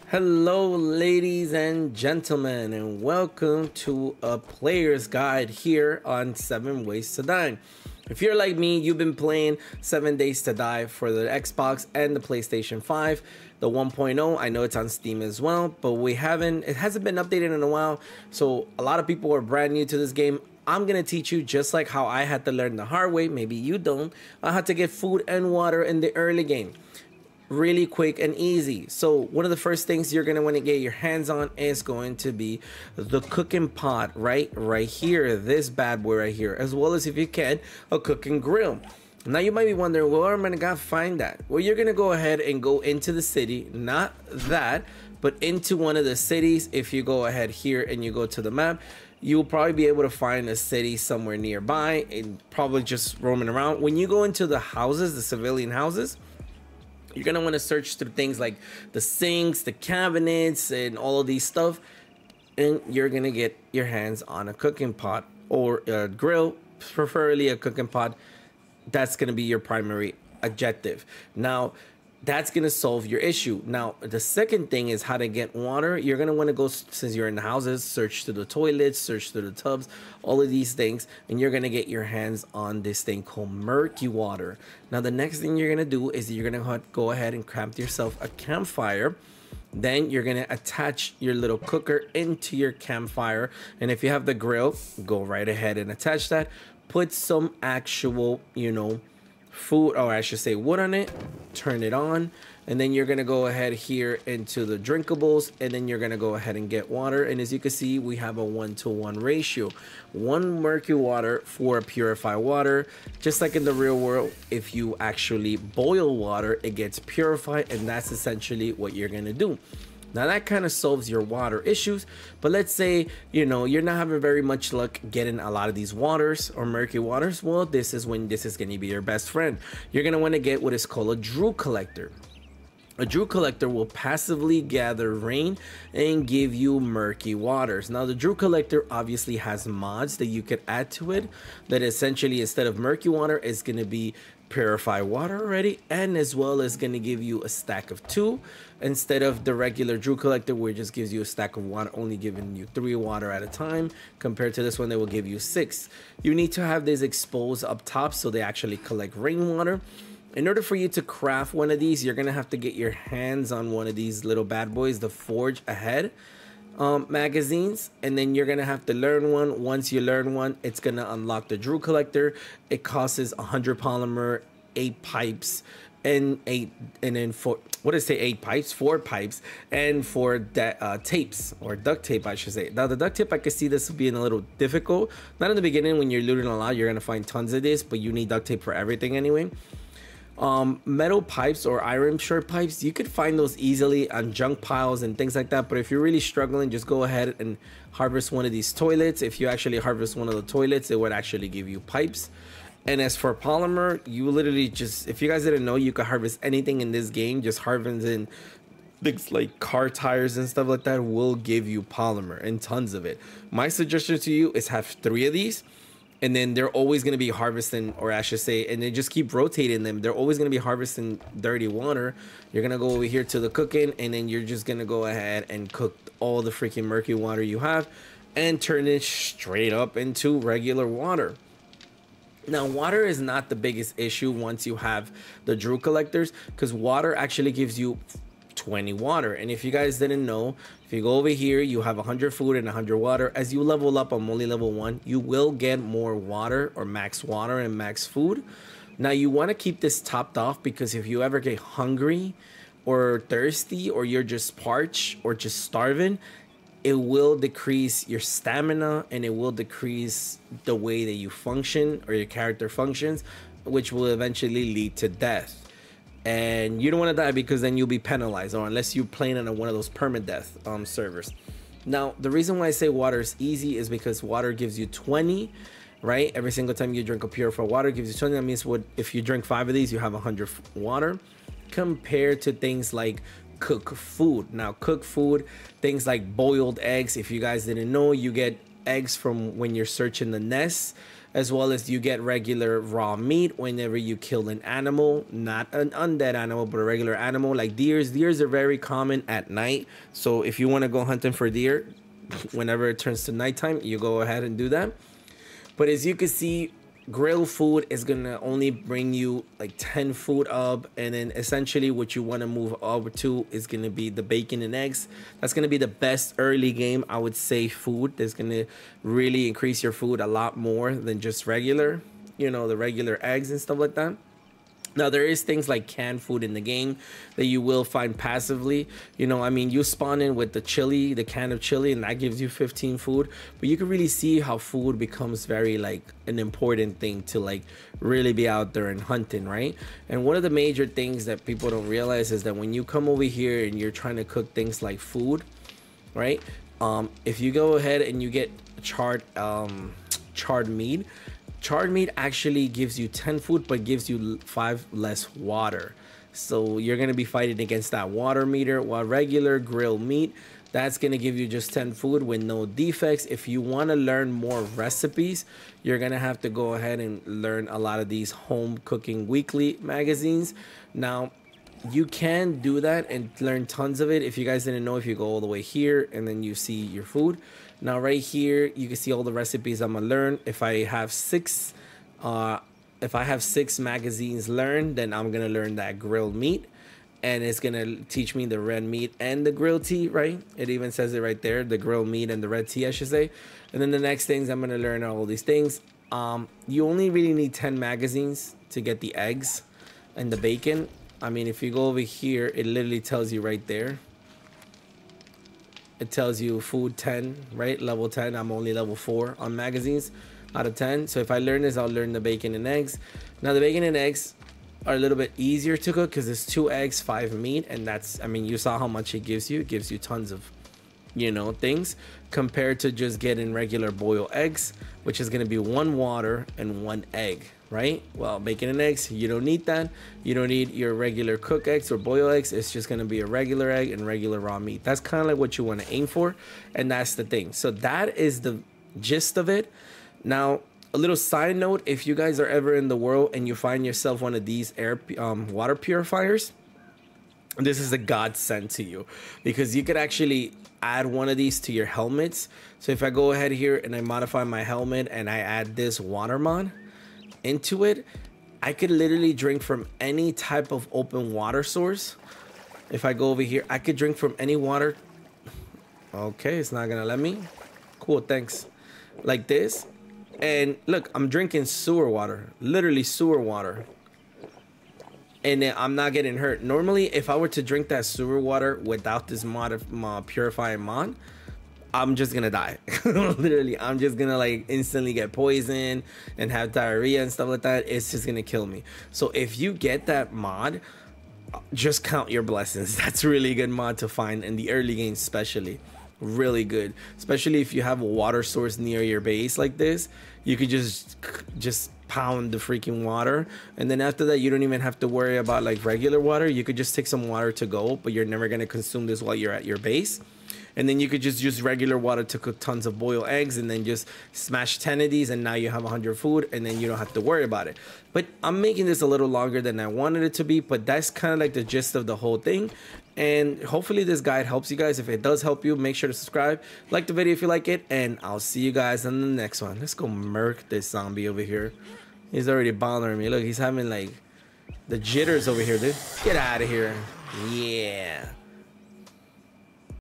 Hello, ladies and gentlemen, and welcome to a player's guide here on 7 Ways to Die. If you're like me, you've been playing 7 Days to Die for the Xbox and the PlayStation 5, the 1.0. I know it's on Steam as well, but it hasn't been updated in a while, so a lot of people are brand new to this game. I'm gonna teach you, just like how I had to learn the hard way, maybe you don't, on how to get food and water in the early game. Really quick and easy. So one of the first things you're gonna want to get your hands on is going to be the cooking pot right here, this bad boy right here, as well as, if you can, a cooking grill. Now you might be wondering, well, where am I gonna find that? Well, you're gonna go ahead and go into the city, not that, but into one of the cities. If you go ahead here and you go to the map, you'll probably be able to find a city somewhere nearby and probably just roaming around. When you go into the houses, the civilian houses, you're gonna want to search through things like the sinks, the cabinets, and all of these stuff, and you're gonna get your hands on a cooking pot or a grill, preferably a cooking pot. That's gonna be your primary objective. Now, that's gonna solve your issue. Now, the second thing is how to get water. You're gonna want to go, since you're in the houses, search through the toilets, search through the tubs, all of these things, and you're gonna get your hands on this thing called murky water. Now, the next thing you're gonna do is you're gonna go ahead and craft yourself a campfire. Then you're gonna attach your little cooker into your campfire, and if you have the grill, go right ahead and attach that. Put some actual, food, or I should say wood on it, turn it on, and then you're gonna go ahead here into the drinkables, and then you're gonna go ahead and get water. And as you can see, we have a 1-to-1 ratio, 1 murky water for purified water. Just like in the real world, if you actually boil water, it gets purified, and that's essentially what you're gonna do. Now that kind of solves your water issues, but let's say, you're not having very much luck getting a lot of these waters or murky waters. Well, this is when this is going to be your best friend. You're going to want to get what is called a drew collector. A drew collector will passively gather rain and give you murky waters. Now, the drew collector obviously has mods that you could add to it, that essentially, instead of murky water, is going to be purified water already, and as well as going to give you a stack of 2 instead of the regular drew collector, where it just gives you a stack of water, only giving you 3 water at a time, compared to this one that will give you 6. You need to have this exposed up top so they actually collect rainwater. In order for you to craft one of these, you're gonna have to get your hands on one of these little bad boys, the Forge Ahead magazines, and then you're gonna have to learn one. Once you learn one, it's gonna unlock the drew collector. It costs 100 polymer, 8 pipes, and 8 pipes, 4 pipes, and 4 tapes, or duct tape, I should say. Now, the duct tape, I can see this being a little difficult. Not in the beginning. When you're looting a lot, you're gonna find tons of this, but you need duct tape for everything anyway. Metal pipes or iron short pipes, you could find those easily on junk piles and things like that. But if you're really struggling, just go ahead and harvest one of these toilets. If you actually harvest one of the toilets, it would actually give you pipes. And as for polymer, you literally just, if you guys didn't know, you could harvest anything in this game. Just harvesting things like car tires and stuff like that will give you polymer, and tons of it. My suggestion to you is have 3 of these, and then they're always going to be harvesting, or I should say, and then just keep rotating them. They're always going to be harvesting dirty water. You're going to go over here to the cooking, and then you're just going to go ahead and cook all the freaking murky water you have and turn it straight up into regular water. Now, water is not the biggest issue once you have the drew collectors, because water actually gives you 20 water. And if you guys didn't know, if you go over here, you have 100 food and 100 water. As you level up, I'm only level 1, you will get more water, or max water and max food. Now, you want to keep this topped off, because if you ever get hungry or thirsty, or you're just parched or just starving, it will decrease your stamina, and it will decrease the way that you function, or your character functions, which will eventually lead to death. And you don't want to die, because then you'll be penalized, or unless you're playing on one of those permadeath servers. Now, the reason why I say water is easy is because water gives you 20, right? Every single time you drink a purified water, gives you 20. That means if you drink 5 of these, you have 100 water, compared to things like cook food. Now, cook food, things like boiled eggs. If you guys didn't know, you get eggs from when you're searching the nests, as well as you get regular raw meat whenever you kill an animal, not an undead animal, but a regular animal like deers. Deers are very common at night, so if you want to go hunting for deer whenever it turns to nighttime, you go ahead and do that. But as you can see, grilled food is gonna only bring you like 10 food up, and then essentially what you want to move over to is gonna be the bacon and eggs. That's gonna be the best early game, I would say, food. That's gonna really increase your food a lot more than just regular, you know, the regular eggs and stuff like that. Now, there is things like canned food in the game that you will find passively. You know, I mean, you spawn in with the chili, the can of chili, and that gives you 15 food. But you can really see how food becomes very, like, an important thing to, like, really be out there and hunting, right? And one of the major things that people don't realize is that when you come over here and you're trying to cook things like food, right? If you go ahead and you get charred meat, charred meat actually gives you 10 food, but gives you 5 less water. So you're going to be fighting against that water meter, while regular grilled meat, that's going to give you just 10 food with no defects. If you want to learn more recipes, you're going to have to go ahead and learn a lot of these home cooking weekly magazines. Now, you can do that and learn tons of it. If you guys didn't know, if you go all the way here and then you see your food. Now right here, you can see all the recipes I'm gonna learn. If I have six magazines learned, then I'm gonna learn that grilled meat, and it's gonna teach me the red meat and the grilled tea, right? It even says it right there, the grilled meat and the red tea, I should say. And then the next things I'm gonna learn are all these things. You only really need 10 magazines to get the eggs and the bacon. I mean, if you go over here, it literally tells you right there. It tells you food 10, right? Level 10. I'm only level 4 on magazines out of 10. So if I learn this, I'll learn the bacon and eggs. Now the bacon and eggs are a little bit easier to cook because it's 2 eggs, 5 meat. And that's, I mean, you saw how much it gives you. It gives you tons of, you know, things compared to just getting regular boiled eggs, which is going to be 1 water and 1 egg, right? Well, bacon and eggs, you don't need that. You don't need your regular cooked eggs or boiled eggs. It's just going to be a regular egg and regular raw meat. That's kind of like what you want to aim for, and that's the thing. So that is the gist of it. Now, a little side note, if you guys are ever in the world and you find yourself one of these water purifiers, this is a godsend to you, because you could actually add one of these to your helmets. So if I go ahead here and I modify my helmet and I add this water mod into it, I could literally drink from any type of open water source. If I go over here, I could drink from any water. Okay, it's not gonna let me. Cool, thanks. Like this. And look, I'm drinking sewer water, literally sewer water, and I'm not getting hurt. Normally, if I were to drink that sewer water without this purifying mod, I'm just gonna die. Literally, I'm just gonna like instantly get poisoned and have diarrhea and stuff like that. It's just gonna kill me. So if you get that mod, just count your blessings. That's a really good mod to find in the early game, especially. Really good, especially if you have a water source near your base like this. You could just pound the freaking water, and then after that you don't even have to worry about like regular water. You could just take some water to go, but you're never going to consume this while you're at your base. And then you could just use regular water to cook tons of boiled eggs, and then just smash 10 of these, and now you have 100 food, and then you don't have to worry about it. But I'm making this a little longer than I wanted it to be, but that's kind of like the gist of the whole thing. And hopefully this guide helps you guys. If it does help you, make sure to subscribe, like the video if you like it, and I'll see you guys on the next one. Let's go murk this zombie over here. He's already bothering me. Look, he's having like the jitters over here, dude. Get out of here. Yeah.